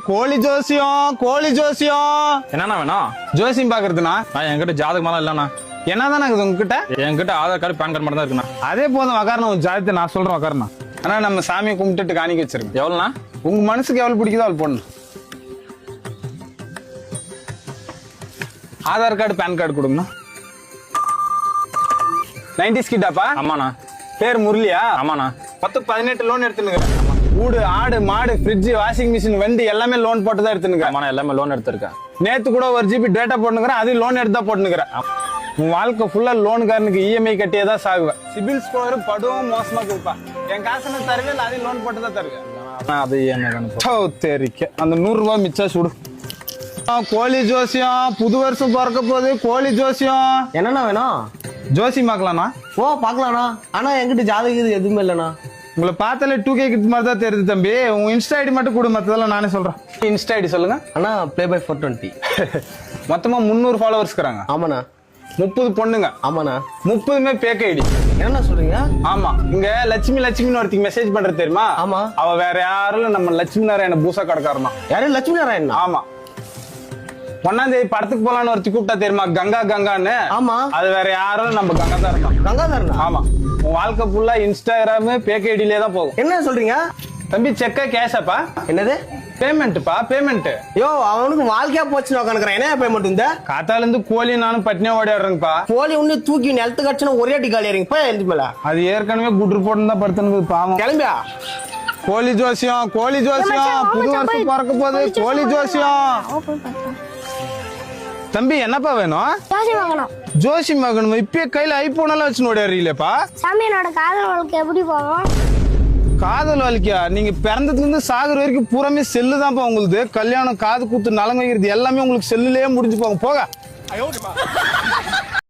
கோழி ஜோசியம் என்னண்ணா வேணும்? ஜோசியம் பாக்குறதுண்ணா. நான் என்கிட்ட ஜாதகமெல்லாம் இல்லண்ணா. என்னதானே இருக்குது உங்ககிட்ட? என்கிட்ட ஆதார் கார்டு பேன் கார்டு மட்டும் தான் இருக்குண்ணா. அதே போதும் வக்காரணம் உன் ஜாதகத்தை நான் சொல்றேன் வக்காரணா. ஆனா நம்ம சாமியை கும்பிட்டுட்டு காணிக்க வச்சிருக்கோம். எவ்வளோண்ணா? உங்க மனசுக்கு எவ்வளவு பிடிக்குதோ அவள் போடணும். ஆதார் கார்டு பேன் கார்டு கொடுங்கண்ணா. 90s கிட்டாப்பா? ஆமாண்ணா. பேர் முரளியா? ஆமாண்ணா. 18 லோன் எடுத்துனுங்க. வீடு ஆடு மாடு ஃப்ரிட்ஜ் வாஷிங் மிஷின் வண்டி எல்லாமே லோன் போட்டு தான் எடுத்துனுங்க. ஆமாண்ணா, எல்லாமே லோன் எடுத்திருக்கேன். நேத்து கூட 1 GB டேட்டா போட்டுக்கிறேன், அது லோன் எடுத்து தான் போட்டுக்கிறேன். உன் வாழ்க்கை ஃபுல்லா லோனுக்காரனுக்கு இஎம்ஐ கட்டியே தான் சாகுவேன். சிபில் ஸ்கோர் படும் மோசமா கொடுப்பா. என் காசு நான் தருவேன், இல்லை அதையும் லோன் போட்டு தான் தருவேன். அது என்ன தெரிக்க அந்த 100 ரூபாய் மிச்சம் சுடு. கோழி ஜோசியம் புது வருஷம் பிறக்க போகுது. கோழி ஜோசியம் என்னண்ணா வேணும்? ஜோசி பார்க்கலாம்ண்ணா. ஓ பாக்கலாண்ணா. ஆனா என்கிட்ட ஜாதகம் எதுவுமே இல்லைண்ணா. உங்களை பார்த்தாலே 2K கிட்ட மாதிரி தான் தெரியுது தம்பி. உங்க இன்ஸ்டா ஐடி மட்டும் கொடு, மற்றதெல்லாம் நானே சொல்றேன். இன்ஸ்டா ஐடி சொல்லுங்க. அண்ணா ப்ளே பை 420. மொத்தமா 300 ஃபாலோவர்ஸ் இருக்காங்க. ஆமாண்ணா. 30 பொண்ணுங்க. ஆமாண்ணா. 30மே பேக் ஐடி. என்ன சொல்றீங்க? ஆமா, இங்க லட்சுமின்னு ஒருத்திக்கு மெசேஜ் பண்றது தெரியுமா? ஆமா. அவ வேற யாரும் நம்ம லட்சுமி நாராயண பூசா கடைக்காரனா. யாரு? லட்சுமி நாராயணன்? ஆமா. 1ஆம் தேதி படத்துக்கு போலான்னு ஒருத்தி கூப்பிட்டா தெரியுமா? கங்கான்னு. ஆமா. அது வேற யாரும் நம்ம கங்காதாரன் தான். கங்காதாரன்? ஆமா. உன் வாழ்க்கை ஃபுல்லா இன்ஸ்டாகிராம் பேக் ஐடியிலே தான் போகும். என்ன சொல்றீங்க தம்பி? செக்கா கேஷாப்பா? என்னது? பேமெண்ட்ப்பா, பேமெண்ட். யோ அவனுக்கு வாழ்க்கையா போச்சு உட்காந்துக்கிறேன். என்ன பேமெண்ட் இந்த காத்தால இருந்து கோழி நானும் பட்னியா ஓடிடுறேங்கப்பா. கோழி ஒண்ணு தூக்கி நிலத்து கட்சினா ஒரே அடி காலி இறங்கி போய் எழுந்து மேல. அது ஏற்கனவே குட் ரிப்போர்ட் தான் படுத்துனது பாவம். கிளம்பியா? கோழி ஜோசியம் புது வருஷம் பிறக்க போகுது. கோழி ஜோசியம். தம்பி என்னப்பா வேணும்? ஜோசி மகனும் இப்பயே கையில ஐபோன் எல்லாம் வச்சு ஓடிடுறீங்களேப்பா. சாமி என்னோட காதல் வாழ்க்கை எப்படி போகும்? காதல் வாழ்க்கையா? நீங்க பிறந்ததுல இருந்து சாகுற வரைக்கும் பூராமே செல்லு தான்ப்பா உங்களுக்கு. கல்யாணம் காது கூத்து நலங்கு வைக்கிறது எல்லாமே உங்களுக்கு செல்லுலயே முடிஞ்சு போகும். போக